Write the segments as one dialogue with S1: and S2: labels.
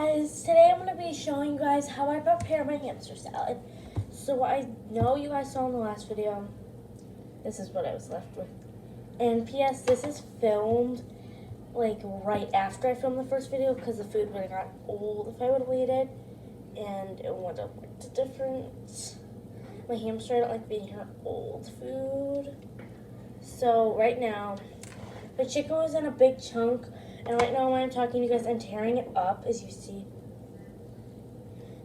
S1: guys, today I'm going to be showing you guys how I prepare my hamster salad. So I know you guys saw in the last video, this is what I was left with. And P.S. this is filmed like right after I filmed the first video because the food would have got old if I would have waited. And it would have looked different. My hamster, I don't like feeding her old food. So right now, the chicken was in a big chunk. And right now when I'm talking to you guys, I'm tearing it up, as you see.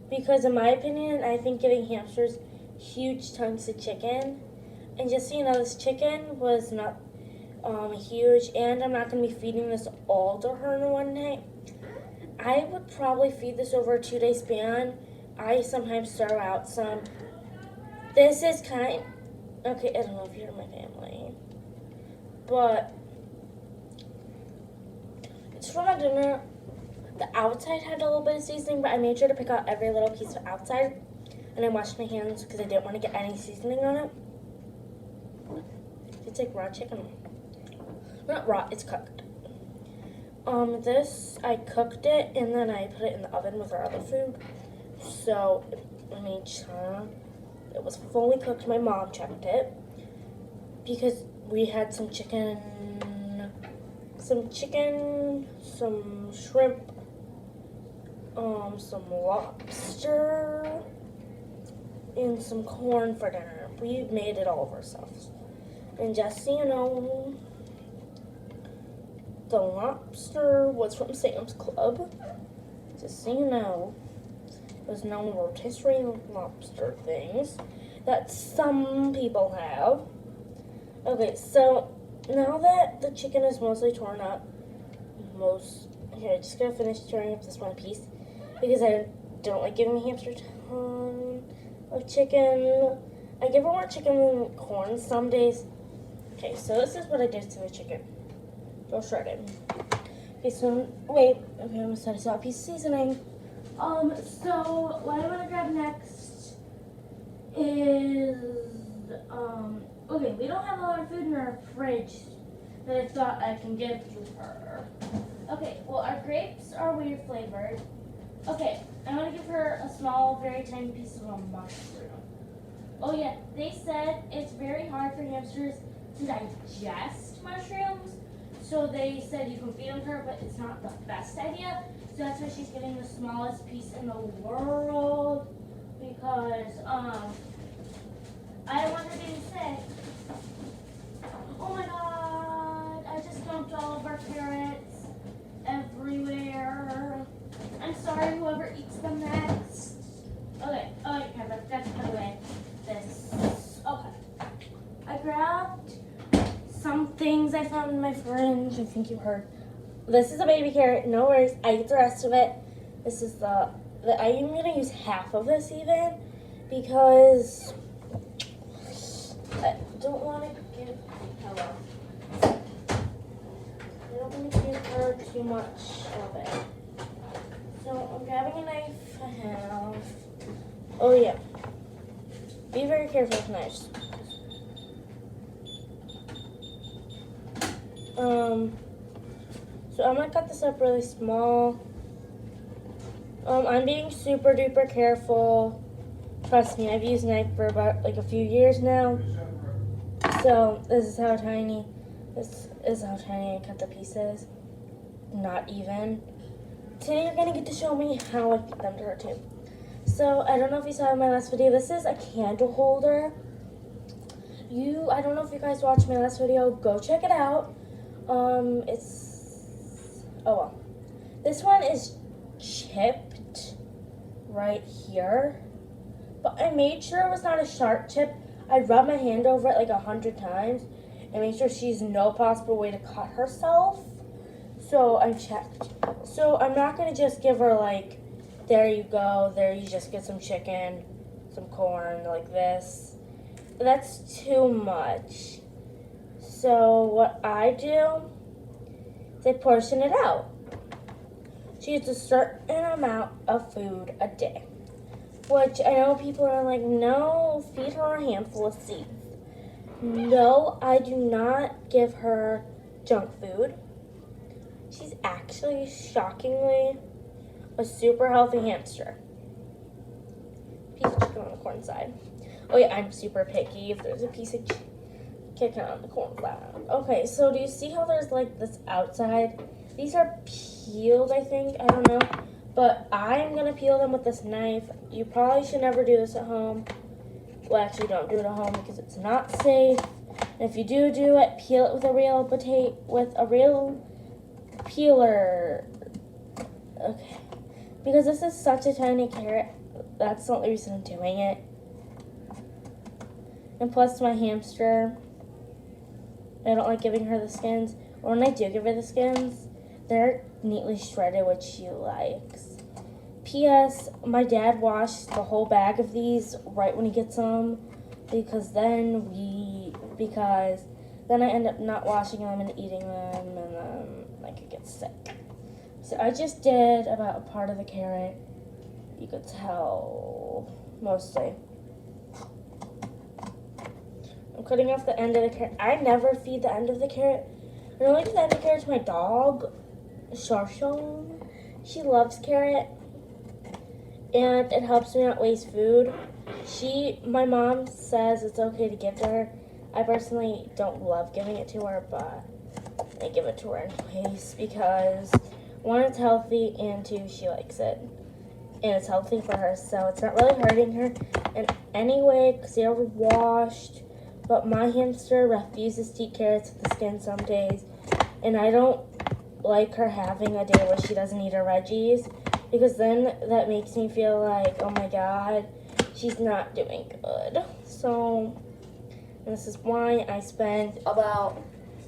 S1: Because in my opinion, I think giving hamsters huge chunks of chicken. And just so you know, this chicken was not huge. And I'm not going to be feeding this all to her in one night. I would probably feed this over a 2-day span. I sometimes starve out some. This is okay, I don't know if you're my family. But it's for my dinner. The outside had a little bit of seasoning, but I made sure to pick out every little piece of outside. And I washed my hands because I didn't want to get any seasoning on it. It's like raw chicken. Not raw, it's cooked. This, I cooked it and then I put it in the oven with our other food. So I made sure it was fully cooked. My mom checked it because we had some chicken, some shrimp, some lobster, and some corn for dinner. We made it all of ourselves. And just so you know, the lobster was from Sam's Club. Just so you know, there's no rotisserie lobster things that some people have. Okay, so now that the chicken is mostly torn up, here, I'm just gonna finish tearing up this one piece because I don't like giving a hamster a ton of chicken. I give her more chicken than corn some days. Okay, so this is what I did to the chicken. Go shred it. Okay, so wait. Okay, I'm gonna set aside a piece of seasoning. So what I'm gonna grab next is okay, we don't have a lot of food in our fridge that I thought I can give to her. Okay, well our grapes are weird flavored. Okay, I'm gonna give her a small, very tiny piece of a mushroom. Oh yeah, they said it's very hard for hamsters to digest mushrooms. So they said you can feed them to her, but it's not the best idea. So that's why she's getting the smallest piece in the world because I don't want her being sick. Oh my god, I just dumped all of our carrots everywhere. I'm sorry, whoever eats them next. Okay, that's put away. This. Okay. I grabbed some things I found in my fridge. I think you heard. This is a baby carrot. No worries. I ate the rest of it. This is the I'm going to use half of this even because I don't want to give Hello. I don't want to give her too much of it. So I'm grabbing a knife. I have. Oh yeah. Be very careful with knives. So I'm gonna cut this up really small. I'm being super duper careful. Trust me, I've used a knife for about like a few years now. So this is how tiny I cut the pieces. Not even. Today you're gonna get to show me how I feed them to her too. So I don't know if you saw in my last video, this is a candle holder. I don't know if you guys watched my last video, go check it out. This one is chipped right here, but I made sure it was not a sharp chip. I rubbed my hand over it like 100 times and made sure she's no possible way to cut herself. So I checked. So I'm not gonna just give her like, there you go, there you just get some chicken, some corn like this. That's too much. So what I do is I portion it out. She gets a certain amount of food a day. Which I know people are like, no, feed her a handful of seeds. No, I do not give her junk food. She's actually shockingly a super healthy hamster. Piece of chicken on the corn side. Oh yeah, I'm super picky if there's a piece of chicken on the corn side. Okay, so do you see how there's like this outside? These are peeled, I think. I don't know. But I'm going to peel them with this knife. You probably should never do this at home. Well, actually, don't do it at home because it's not safe. And if you do it, peel it with a real peeler. Okay. Because this is such a tiny carrot, that's the only reason I'm doing it. And plus, my hamster, I don't like giving her the skins. Or when I do give her the skins, they're neatly shredded, which she likes. P.S. My dad washed the whole bag of these right when he gets them, because then I end up not washing them and eating them, and then I could get sick. So I just did about a part of the carrot. You could tell mostly. I'm cutting off the end of the carrot. I never feed the end of the carrot. I only give the end of the carrot to my dog, Sharshawn. She loves carrot, and it helps me not waste food. My mom says it's okay to give to her. I personally don't love giving it to her, but I give it to her anyways because one, it's healthy, and two, she likes it. And it's healthy for her, so it's not really hurting her in any way because they're washed. But my hamster refuses to eat carrots with the skin some days, and I don't like her having a day where she doesn't eat her veggies, because then that makes me feel like, oh my god, she's not doing good. So this is why I spent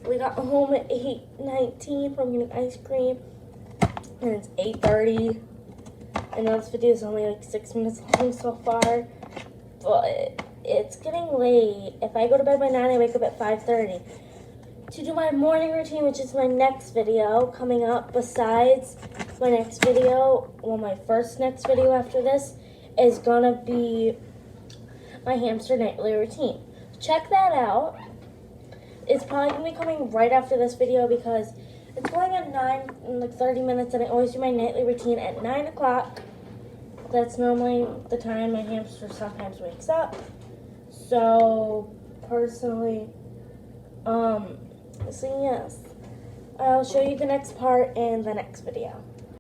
S1: we got home at 8:19 from getting ice cream, and it's 8:30. I know this video is only like 6 minutes long so far, but it's getting late. If I go to bed by 9, I wake up at 5:30 to do my morning routine, which is my next video coming up. Besides my next video, well, my next video after this is gonna be my hamster nightly routine. Check that out. It's probably gonna be coming right after this video because it's going at 9 in like 30 minutes, and I always do my nightly routine at 9 o'clock. That's normally the time my hamster sometimes wakes up. So, personally, so yes, I'll show you the next part in the next video.